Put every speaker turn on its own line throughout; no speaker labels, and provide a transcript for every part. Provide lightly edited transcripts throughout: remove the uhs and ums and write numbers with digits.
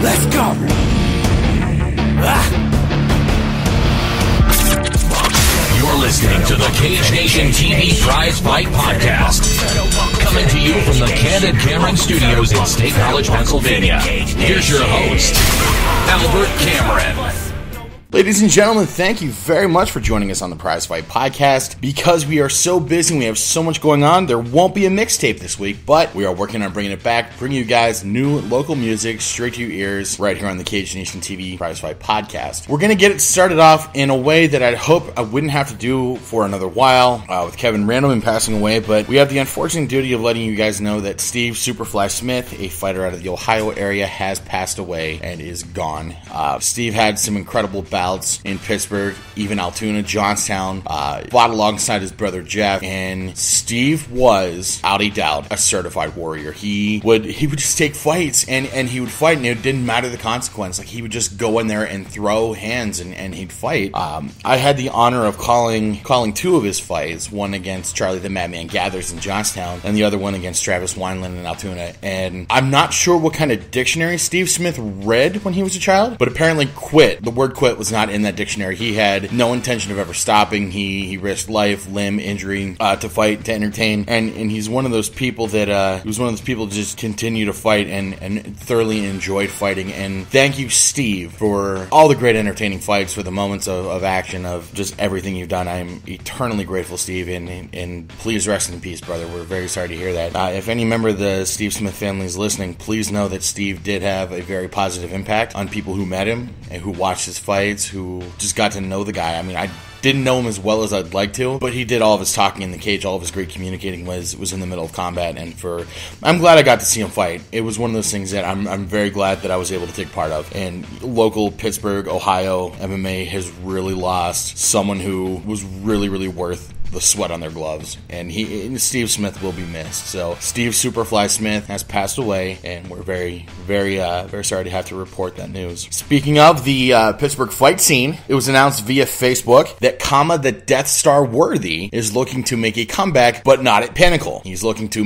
Let's go!
You're listening to the Cage Nation TV Prizefight Podcast. Coming to you from the Candid Cameron Studios in State College, Pennsylvania. Here's your host, Albert Cameron.
Ladies and gentlemen, thank you very much for joining us on the Prizefight Podcast. Because we are so busy and we have so much going on, there won't be a mixtape this week, but we are working on bringing it back, bringing you guys new local music straight to your ears right here on the Cage Nation TV Prizefight Podcast. We're going to get it started off in a way that I'd hope I wouldn't have to do for another while with Kevin Randleman passing away, but we have the unfortunate duty of letting you guys know that Steve Superfly Smith, a fighter out of the Ohio area, has passed away and is gone. Steve had some incredible bouts in Pittsburgh, even Altoona, Johnstown, fought alongside his brother Jeff, and Steve was, without a doubt, a certified warrior. He would just take fights, and he would fight, and it didn't matter the consequence. Like, he would just go in there and throw hands, and he'd fight. I had the honor of calling two of his fights, one against Charlie the Madman Gathers in Johnstown, and the other one against Travis Wineland in Altoona, and I'm not sure what kind of dictionary Steve Smith read when he was a child, but apparently the word quit was not in that dictionary. He had no intention of ever stopping. He risked life, limb, injury to fight, to entertain, and he's one of those people that just continue to fight and thoroughly enjoyed fighting. And thank you, Steve, for all the great entertaining fights, for the moments of action, of just everything you've done. I'm eternally grateful, Steve, and please rest in peace, brother. We're very sorry to hear that. If any member of the Steve Smith family is listening, please know that Steve did have a very positive impact on people who met him and who watched his fights, who just got to know the guy. I mean, I didn't know him as well as I'd like to, but he did all of his talking in the cage. All of his great communicating was in the middle of combat, and I'm glad I got to see him fight. It was one of those things that I'm very glad that I was able to take part of. And local Pittsburgh, Ohio MMA has really lost someone who was really, really worth the sweat on their gloves, and Steve Smith will be missed. So Steve Superfly Smith has passed away, and we're very, very, very sorry to have to report that news. Speaking of the Pittsburgh fight scene, it was announced via Facebook that the Death Star Worthy is looking to make a comeback, but not at Pinnacle. He's looking to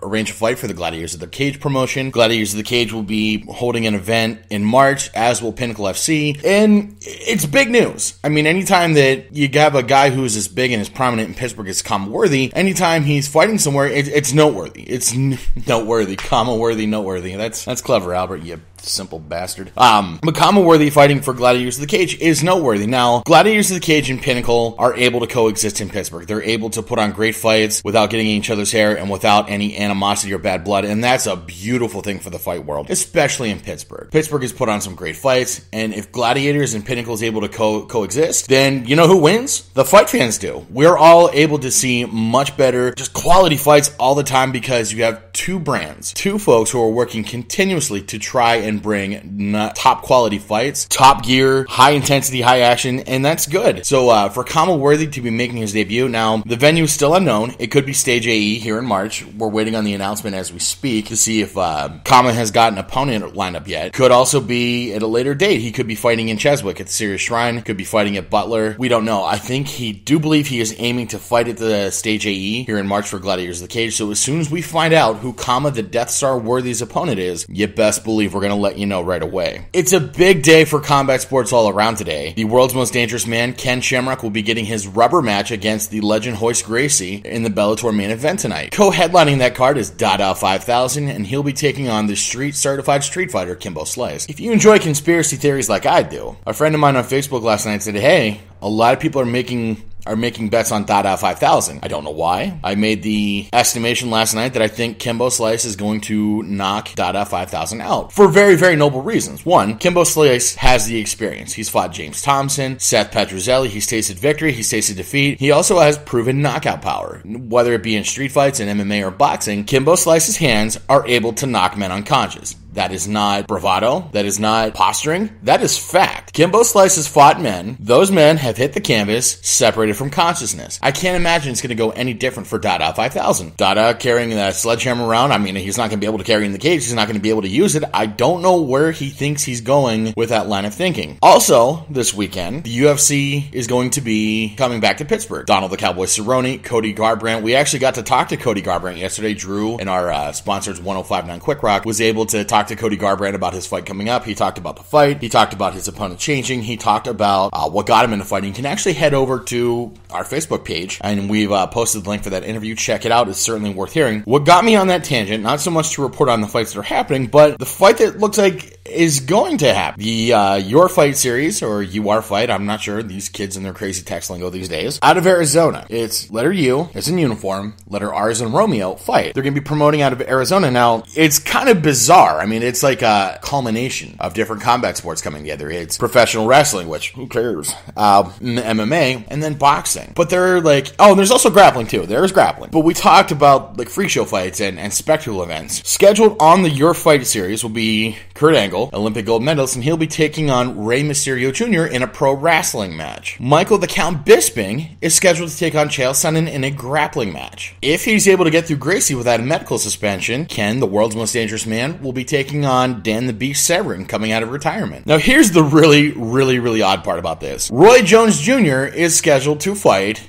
arrange a fight for the Gladiators of the Cage promotion. Gladiators of the Cage will be holding an event in March, as will Pinnacle FC, and it's big news. I mean, anytime that you have a guy who's as big and as prominent in Pittsburgh as Worthy, anytime he's fighting somewhere, it's noteworthy. It's noteworthy, worthy, noteworthy. That's clever, Albert, you simple bastard. But Worthy fighting for Gladiators of the Cage is noteworthy. Now, Gladiators of the Cage and Pinnacle are able to coexist in Pittsburgh. They're able to put on great fights without getting in each other's hair and without any animosity or bad blood, and that's a beautiful thing for the fight world, especially in Pittsburgh. Pittsburgh has put on some great fights, and if Gladiators and Pinnacle is able to coexist, then you know who wins? The fight fans do. We're all able to see much better, just quality fights all the time, because you have two brands, two folks who are working continuously to try and bring top quality fights, top gear, high intensity, high action, and that's good. So for Worthy to be making his debut, now the venue is still unknown. It could be Stage AE here in March. We're waiting on the announcement as we speak to see if Kama has got an opponent lined up yet. Could also be at a later date. He could be fighting in Cheswick at the Serious Shrine, could be fighting at Butler. We don't know. I think believe he is aiming to fight at the Stage AE here in March for Gladiators of the Cage. So as soon as we find out who the Death Star Worthy's opponent is, you best believe we're going to let you know right away. It's a big day for combat sports all around today. The world's most dangerous man, Ken Shamrock, will be getting his rubber match against the legend Hoist Gracie in the Bellator main event tonight. Co-headlining that card is Dada 5000, and he'll be taking on the certified street fighter Kimbo Slice. If you enjoy conspiracy theories like I do, a friend of mine on Facebook last night said, hey, a lot of people are making bets on Dada 5000. I don't know why. I made the estimation last night that I think Kimbo Slice is going to knock Dada 5000 out for very, very noble reasons. One, Kimbo Slice has the experience. He's fought James Thompson, Seth Petrozelli. He's tasted victory. He's tasted defeat. He also has proven knockout power. Whether it be in street fights, in MMA, or boxing, Kimbo Slice's hands are able to knock men unconscious. That is not bravado. That is not posturing. That is fact. Kimbo Slice has fought men. Those men have hit the canvas, separated from consciousness. I can't imagine it's going to go any different for Dada 5000. Dada carrying that sledgehammer around, I mean, he's not going to be able to carry it in the cage. He's not going to be able to use it. I don't know where he thinks he's going with that line of thinking. Also, this weekend, the UFC is going to be coming back to Pittsburgh. Donald the Cowboy Cerrone, Cody Garbrandt. We actually got to talk to Cody Garbrandt yesterday. Drew, in our sponsors 1059 Quick Rock, was able to talk talked to Cody Garbrandt about his fight coming up. He talked about the fight. He talked about his opponent changing. He talked about what got him into fighting. You can actually head over to our Facebook page, and we've posted the link for that interview. Check it out. It's certainly worth hearing. What got me on that tangent, not so much to report on the fights that are happening, but the fight that looks like is going to happen. The Your Fight series, or UR Fight, I'm not sure, these kids and their crazy text lingo these days, out of Arizona. It's letter U, it's in uniform, letter R is in Romeo, fight. They're going to be promoting out of Arizona. Now, it's kind of bizarre. I mean, it's like a culmination of different combat sports coming together. It's professional wrestling, which, who cares, MMA, and then boxing. But they're like, oh, there's also grappling too. There's grappling. But we talked about like freak show fights and spectacle events. Scheduled on the Your Fight series will be Kurt Angle, Olympic gold medalist, and he'll be taking on Rey Mysterio Jr. in a pro wrestling match. Michael the Count Bisping is scheduled to take on Chael Sonnen in a grappling match. If he's able to get through Gracie without a medical suspension, Ken, the world's most dangerous man, will be taking on Dan the Beast Severn coming out of retirement. Now here's the really odd part about this. Roy Jones Jr. is scheduled to fight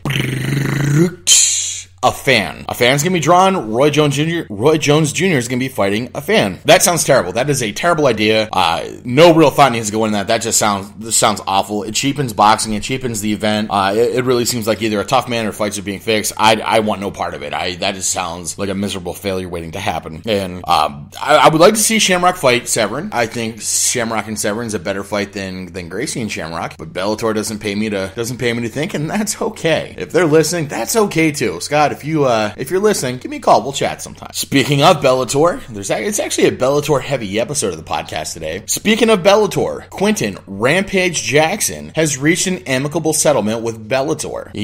a fan. A fan's gonna be drawn. Roy Jones Jr. is gonna be fighting a fan. That sounds terrible. That is a terrible idea. No real thought needs to go into that. That just sounds awful. It cheapens boxing. It cheapens the event. It really seems like either a tough man or fights are being fixed. I want no part of it. That just sounds like a miserable failure waiting to happen. And I would like to see Shamrock fight Severn. I think Shamrock and Severn's a better fight than Gracie and Shamrock. But Bellator doesn't pay me to think, and that's okay. If they're listening, that's okay too. Scott, if you're listening, give me a call. We'll chat sometime. Speaking of Bellator, it's actually a Bellator heavy episode of the podcast today. Speaking of Bellator, Quinton Rampage Jackson has reached an amicable settlement with Bellator.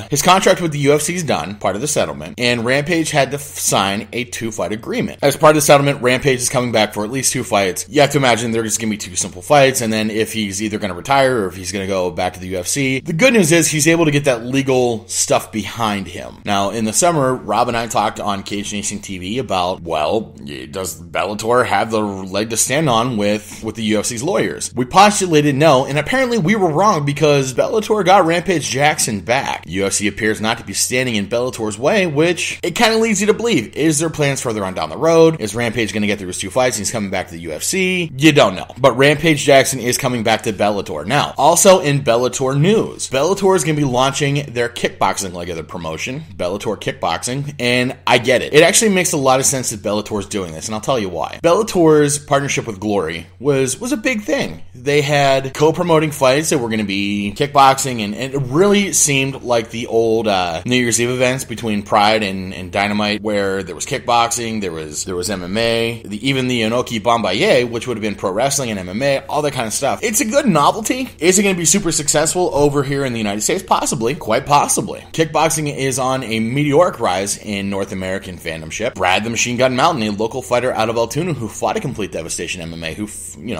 His contract with the UFC is done, part of the settlement, and Rampage had to sign a 2-fight agreement. As part of the settlement, Rampage is coming back for at least 2 fights. You have to imagine they're just going to be 2 simple fights, and then if he's either going to retire or if he's going to go back to the UFC. The good news is he's able to get that legal stuff behind him. Now, in the summer, Rob and I talked on Cage Nation TV about, well, does Bellator have the leg to stand on with the UFC's lawyers? We postulated no, and apparently we were wrong because Bellator got Rampage Jackson back. UFC appears not to be standing in Bellator's way, which it kind of leads you to believe. Is there plans further on down the road? Is Rampage going to get through his 2 fights and he's coming back to the UFC? You don't know. But Rampage Jackson is coming back to Bellator. Now, also in Bellator news, Bellator is going to be launching their kickboxing leg of the promotion, Bellator Kickboxing, and I get it. It actually makes a lot of sense that Bellator is doing this, and I'll tell you why. Bellator's partnership with Glory was a big thing. They had co-promoting fights that were going to be kickboxing, and it really seemed like the old New Year's Eve events between Pride and Dynamite, where there was kickboxing, there was MMA, even the Inoki Bombaye, which would have been pro wrestling and MMA, all that kind of stuff. It's a good novelty. Is it going to be super successful over here in the United States? Possibly. Quite possibly. Kickboxing is on a meteoric rise in North American fandomship. Brad the Machine Gun Mountain, a local fighter out of Altoona who fought a Complete Devastation MMA, who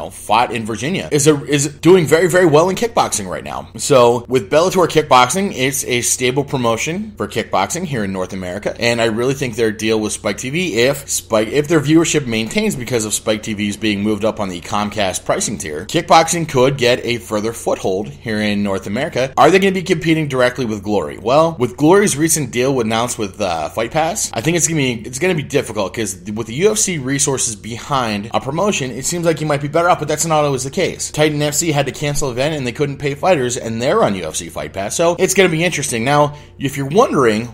fought in Virginia, is doing very, very well in kickboxing right now. So with Bellator Kickboxing, it's a stable promotion for kickboxing here in North America, and I really think their deal with Spike TV, if their viewership maintains because of Spike TV's being moved up on the Comcast pricing tier, kickboxing could get a further foothold here in North America. Are they going to be competing directly with Glory? Well, with Glory's recent deal announced with Fight Pass, I think it's going to be difficult because with the UFC resources behind a promotion, it seems like you might be better off, but that's not always the case. Titan FC had to cancel an event and they couldn't pay fighters, and they're on UFC Fight Pass, so it's going to be interesting. Now, if you're wondering,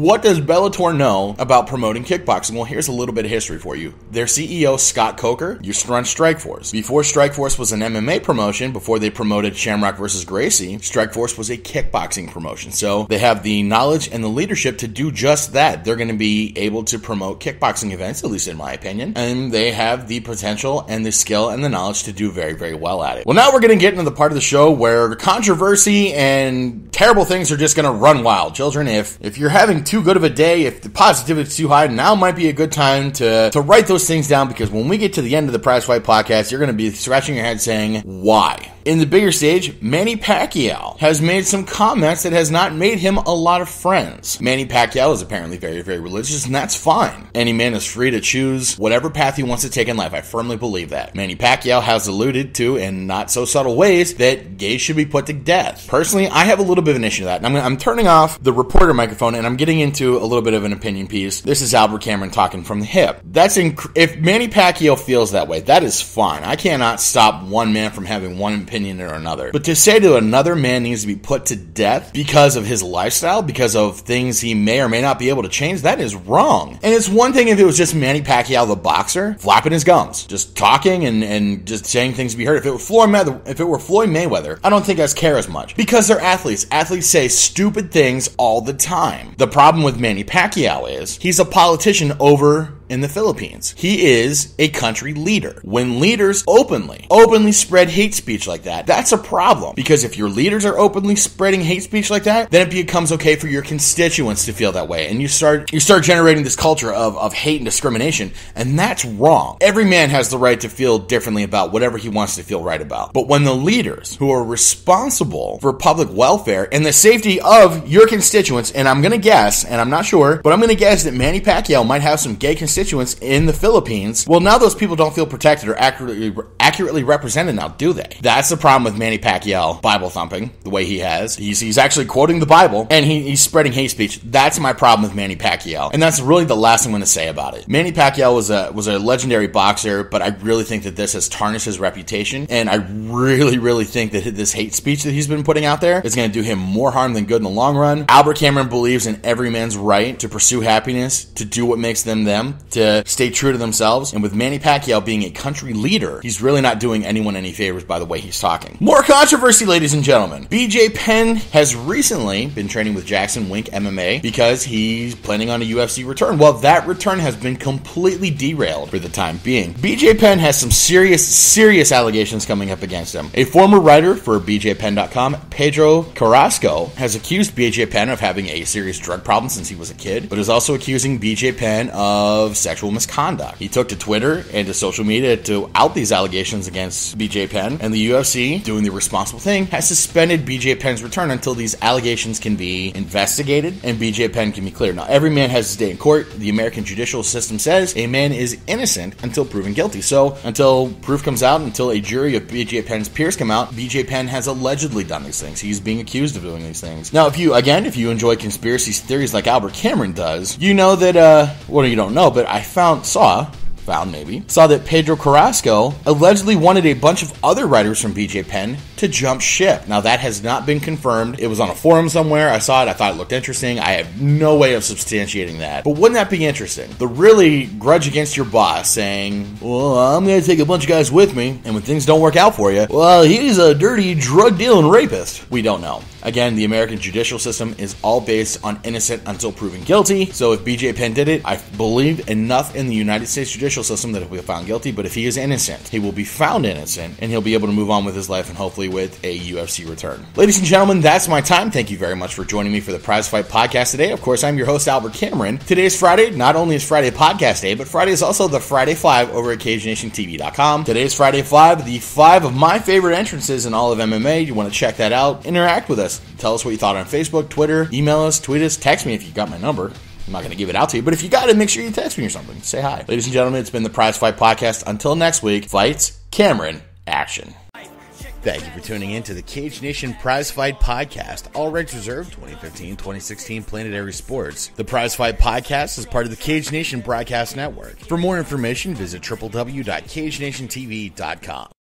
what does Bellator know about promoting kickboxing? Well, here's a little bit of history for you. Their CEO, Scott Coker, used to run Strikeforce. Before Strikeforce was an MMA promotion, before they promoted Shamrock versus Gracie, Strikeforce was a kickboxing promotion. So they have the knowledge and the leadership to do just that. They're going to be able to promote kickboxing events, at least in my opinion, and they have the potential and the skill and the knowledge to do very, very well at it. Well, now we're going to get into the part of the show where controversy and terrible things are just going to run wild. Children, if you're having too good of a day, if the positivity is too high, now might be a good time to write those things down, because when we get to the end of the Prizefight podcast, you're going to be scratching your head saying, why? In the bigger stage, Manny Pacquiao has made some comments that has not made him a lot of friends. Manny Pacquiao is apparently very, very religious, and that's fine. Any man is free to choose whatever path he wants to take in life. I firmly believe that. Manny Pacquiao has alluded to, in not so subtle ways, that gays should be put to death. Personally, I have a little bit of an issue with that. And I'm turning off the reporter microphone, and I'm getting into a little bit of an opinion piece. This is Albert Cameron talking from the hip. If Manny Pacquiao feels that way, that is fine. I cannot stop one man from having one opinion or another. But to say that another man needs to be put to death because of his lifestyle, because of things he may or may not be able to change, that is wrong. And it's one thing if it was just Manny Pacquiao, the boxer, flapping his gums, just talking and just saying things to be heard. If it were Floyd Mayweather, I don't think I'd care as much, because they're athletes. Athletes say stupid things all the time. The problem with Manny Pacquiao is he's a politician over in the Philippines. He is a country leader. When leaders openly spread hate speech like that, that's a problem. Because if your leaders are openly spreading hate speech like that, then it becomes okay for your constituents to feel that way. And you start generating this culture of hate and discrimination, and that's wrong. Every man has the right to feel differently about whatever he wants to feel right about. But when the leaders who are responsible for public welfare and the safety of your constituents, and I'm going to guess, and I'm not sure, but I'm going to guess that Manny Pacquiao might have some gay constituents in the Philippines, well, now those people don't feel protected or accurately represented now, do they? That's the problem with Manny Pacquiao Bible thumping the way he has. He's actually quoting the Bible, and he's spreading hate speech. That's my problem with Manny Pacquiao, and that's really the last thing I'm going to say about it. Manny Pacquiao was a legendary boxer, but I really think that this has tarnished his reputation, and I really think that this hate speech that he's been putting out there is going to do him more harm than good in the long run. Albert Cameron believes in every man's right to pursue happiness, to do what makes them them, to stay true to themselves. And with Manny Pacquiao being a country leader, he's really not doing anyone any favors by the way he's talking. More controversy, ladies and gentlemen. BJ Penn has recently been training with Jackson Wink MMA because he's planning on a UFC return. Well, that return has been completely derailed for the time being. BJ Penn has some serious allegations coming up against him. A former writer for BJPenn.com, Pedro Carrasco, has accused BJ Penn of having a serious drug problem since he was a kid, but is also accusing BJ Penn of sexual misconduct. He took to Twitter and to social media to out these allegations against BJ Penn, and the UFC, doing the responsible thing, has suspended BJ Penn's return until these allegations can be investigated and BJ Penn can be cleared. Now, every man has his day in court. The American judicial system says a man is innocent until proven guilty. So, until proof comes out, until a jury of BJ Penn's peers come out, BJ Penn has allegedly done these things. He's being accused of doing these things. Now, if you enjoy conspiracy theories like Albert Cameron does, you know that, well, you don't know, but I saw that Pedro Carrasco allegedly wanted a bunch of other writers from BJ Penn to jump ship. Now, that has not been confirmed. It was on a forum somewhere. I saw it. I thought it looked interesting. I have no way of substantiating that. But wouldn't that be interesting? The really grudge against your boss saying, well, I'm going to take a bunch of guys with me, and when things don't work out for you, well, he's a dirty drug dealing rapist. We don't know. Again, the American judicial system is all based on innocent until proven guilty. So if BJ Penn did it, I believe enough in the United States judicial system that he'll be found guilty. But if he is innocent, he will be found innocent, and he'll be able to move on with his life and hopefully with a UFC return. Ladies and gentlemen, that's my time. Thank you very much for joining me for the Prizefight podcast today. Of course, I'm your host, Albert Cameron. Today is Friday. Not only is Friday podcast day, but Friday is also the Friday 5 over at CageNationTV.com. Today is Friday 5, the 5 of my favorite entrances in all of MMA. You want to check that out. Interact with us. Tell us what you thought on Facebook, Twitter, email us, tweet us, text me if you got my number. I'm not going to give it out to you, but if you got it, make sure you text me or something. Say hi. Ladies and gentlemen, it's been the Prizefight podcast. Until next week, fights, Cameron, action. Thank you for tuning in to the Cage Nation Prizefight podcast. All rights reserved, 2015-2016 Planetary Sports. The Prizefight podcast is part of the Cage Nation Broadcast Network. For more information, visit www.cagenationtv.com.